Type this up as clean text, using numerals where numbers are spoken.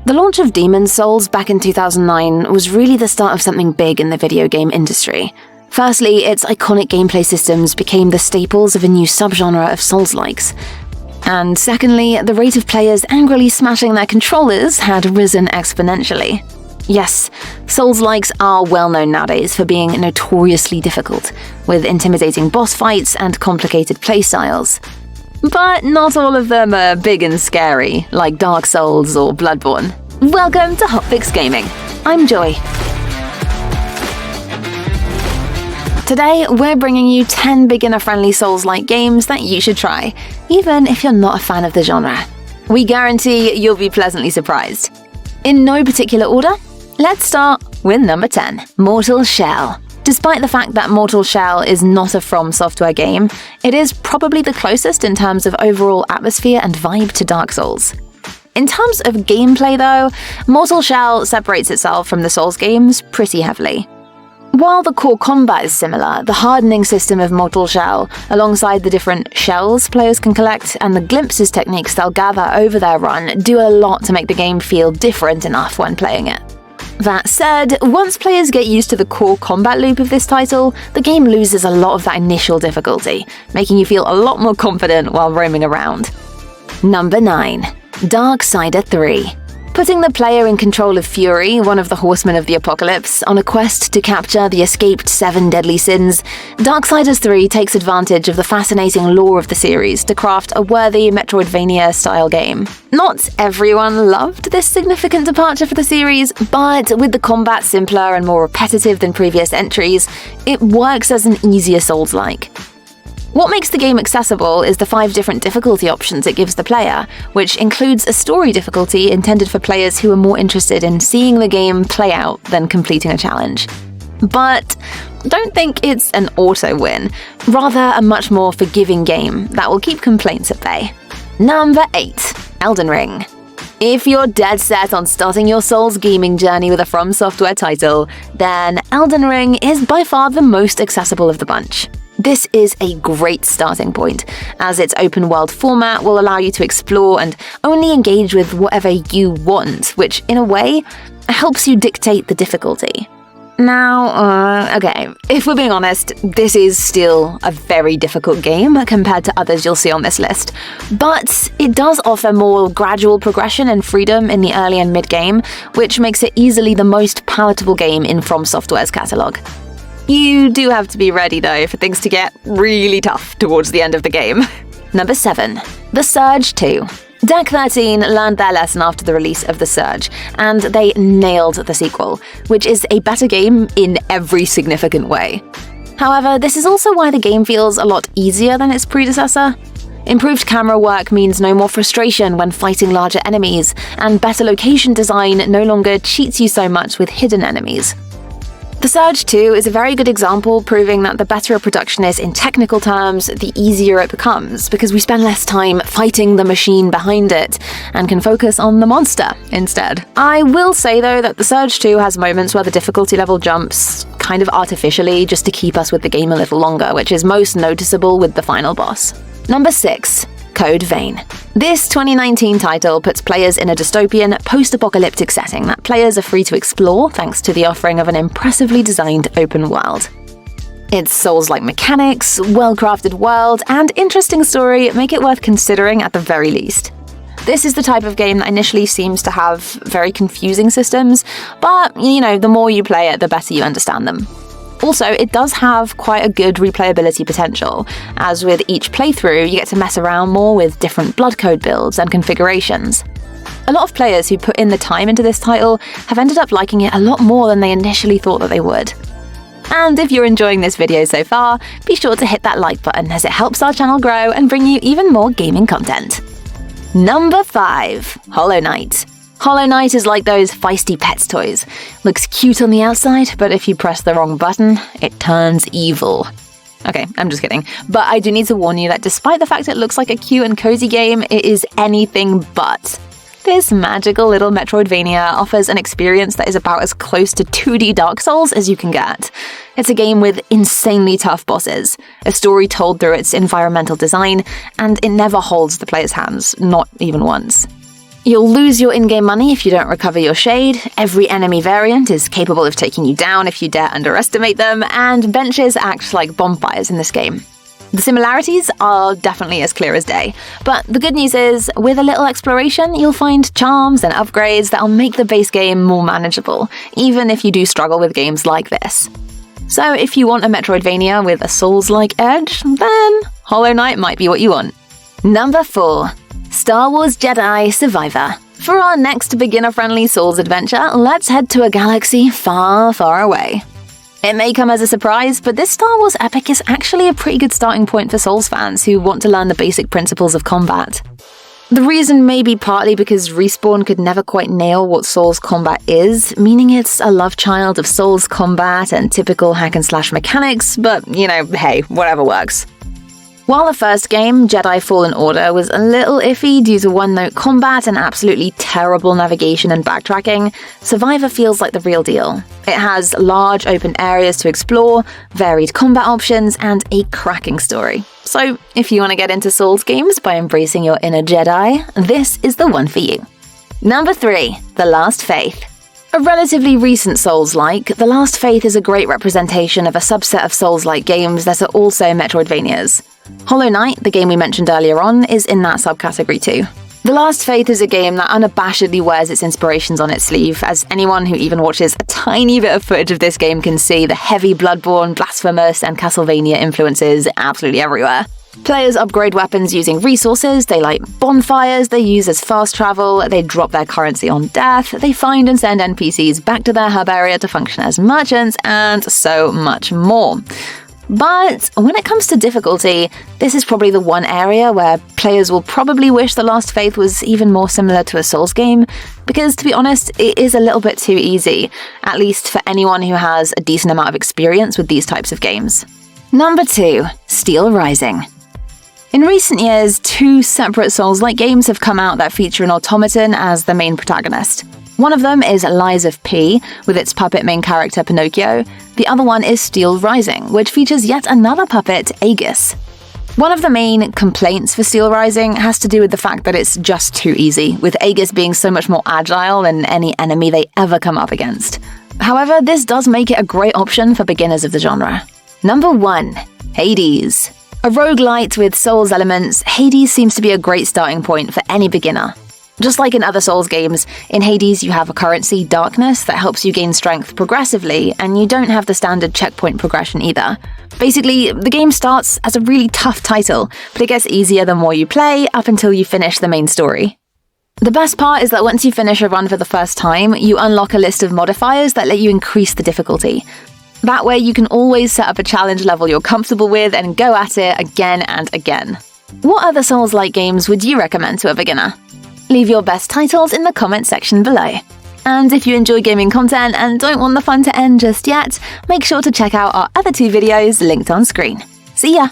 The launch of Demon's Souls back in 2009 was really the start of something big in the video game industry. Firstly, its iconic gameplay systems became the staples of a new subgenre of Soulslikes. And secondly, the rate of players angrily smashing their controllers had risen exponentially. Yes, Soulslikes are well known nowadays for being notoriously difficult, with intimidating boss fights and complicated playstyles. But not all of them are big and scary, like Dark Souls or Bloodborne. Welcome to HotFix Gaming. I'm Joy. Today, we're bringing you 10 beginner-friendly Souls-like games that you should try, even if you're not a fan of the genre. We guarantee you'll be pleasantly surprised. In no particular order, let's start with number 10, Mortal Shell. Despite the fact that Mortal Shell is not a From Software game, it is probably the closest in terms of overall atmosphere and vibe to Dark Souls. In terms of gameplay though, Mortal Shell separates itself from the Souls games pretty heavily. While the core combat is similar, the hardening system of Mortal Shell, alongside the different shells players can collect and the glimpses techniques they'll gather over their run, do a lot to make the game feel different enough when playing it. That said, once players get used to the core combat loop of this title, the game loses a lot of that initial difficulty, making you feel a lot more confident while roaming around. Number 9. Darksider 3. Putting the player in control of Fury, one of the horsemen of the apocalypse, on a quest to capture the escaped 7 deadly sins, Darksiders 3 takes advantage of the fascinating lore of the series to craft a worthy Metroidvania-style game. Not everyone loved this significant departure for the series, but with the combat simpler and more repetitive than previous entries, it works as an easier Souls-like. What makes the game accessible is the 5 different difficulty options it gives the player, which includes a story difficulty intended for players who are more interested in seeing the game play out than completing a challenge. But don't think it's an auto-win, rather a much more forgiving game that will keep complaints at bay. Number 8. Elden Ring. If you're dead set on starting your Souls gaming journey with a From Software title, then Elden Ring is by far the most accessible of the bunch. This is a great starting point, as its open-world format will allow you to explore and only engage with whatever you want, which, in a way, helps you dictate the difficulty. Now, okay, if we're being honest, this is still a very difficult game compared to others you'll see on this list, but it does offer more gradual progression and freedom in the early and mid-game, which makes it easily the most palatable game in From Software's catalogue. You do have to be ready, though, for things to get really tough towards the end of the game. Number 7. The Surge 2. Deck 13 learned their lesson after the release of The Surge, and they nailed the sequel, which is a better game in every significant way. However, this is also why the game feels a lot easier than its predecessor. Improved camera work means no more frustration when fighting larger enemies, and better location design no longer cheats you so much with hidden enemies. The Surge 2 is a very good example proving that the better a production is in technical terms, the easier it becomes, because we spend less time fighting the machine behind it and can focus on the monster instead. I will say though that The Surge 2 has moments where the difficulty level jumps kind of artificially just to keep us with the game a little longer, which is most noticeable with the final boss. Number 6. Code Vein. This 2019 title puts players in a dystopian, post-apocalyptic setting that players are free to explore thanks to the offering of an impressively designed open world. Its Souls-like mechanics, well-crafted world, and interesting story make it worth considering at the very least. This is the type of game that initially seems to have very confusing systems, but, the more you play it, the better you understand them. Also, it does have quite a good replayability potential, as with each playthrough you get to mess around more with different blood code builds and configurations. A lot of players who put in the time into this title have ended up liking it a lot more than they initially thought that they would. And if you're enjoying this video so far, be sure to hit that like button as it helps our channel grow and bring you even more gaming content. Number 5. Hollow Knight. Hollow Knight is like those feisty pets toys. Looks cute on the outside, but if you press the wrong button, it turns evil. Okay, I'm just kidding. But I do need to warn you that despite the fact it looks like a cute and cozy game, it is anything but. This magical little Metroidvania offers an experience that is about as close to 2D Dark Souls as you can get. It's a game with insanely tough bosses, a story told through its environmental design, and it never holds the player's hands, not even once. You'll lose your in-game money if you don't recover your shade, every enemy variant is capable of taking you down if you dare underestimate them, and benches act like bonfires in this game. The similarities are definitely as clear as day, but the good news is, with a little exploration, you'll find charms and upgrades that'll make the base game more manageable, even if you do struggle with games like this. So if you want a Metroidvania with a Souls-like edge, then Hollow Knight might be what you want. Number 4. Star Wars Jedi Survivor. For our next beginner-friendly Souls adventure, let's head to a galaxy far, far away. It may come as a surprise, but this Star Wars epic is actually a pretty good starting point for Souls fans who want to learn the basic principles of combat. The reason may be partly because Respawn could never quite nail what Souls combat is, meaning it's a love child of Souls combat and typical hack-and-slash mechanics, but, hey, whatever works. While the first game, Jedi Fallen Order, was a little iffy due to one-note combat and absolutely terrible navigation and backtracking, Survivor feels like the real deal. It has large open areas to explore, varied combat options, and a cracking story. So, if you want to get into Souls games by embracing your inner Jedi, this is the one for you. Number 3. The Last Faith. A relatively recent Souls-like, The Last Faith is a great representation of a subset of Souls-like games that are also Metroidvanias. Hollow Knight, the game we mentioned earlier on, is in that subcategory too. The Last Faith is a game that unabashedly wears its inspirations on its sleeve, as anyone who even watches a tiny bit of footage of this game can see the heavy Bloodborne, Blasphemous, and Castlevania influences absolutely everywhere. Players upgrade weapons using resources, they light bonfires, they use as fast travel, they drop their currency on death, they find and send NPCs back to their hub area to function as merchants, and so much more. But when it comes to difficulty, this is probably the one area where players will probably wish The Last Faith was even more similar to a Souls game, because to be honest, it is a little bit too easy, at least for anyone who has a decent amount of experience with these types of games. Number 2. Steelrising. In recent years, 2 separate Souls-like games have come out that feature an automaton as the main protagonist. One of them is Lies of P, with its puppet main character Pinocchio. The other one is Steelrising, which features yet another puppet, Aegis. One of the main complaints for Steelrising has to do with the fact that it's just too easy, with Aegis being so much more agile than any enemy they ever come up against. However, this does make it a great option for beginners of the genre. Number 1. Hades. A roguelite with Souls elements, Hades seems to be a great starting point for any beginner. Just like in other Souls games, in Hades you have a currency, Darkness, that helps you gain strength progressively, and you don't have the standard checkpoint progression either. Basically, the game starts as a really tough title, but it gets easier the more you play, up until you finish the main story. The best part is that once you finish a run for the first time, you unlock a list of modifiers that let you increase the difficulty. That way you can always set up a challenge level you're comfortable with and go at it again and again. What other Souls-like games would you recommend to a beginner? Leave your best titles in the comment section below. And if you enjoy gaming content and don't want the fun to end just yet, make sure to check out our other 2 videos linked on screen. See ya!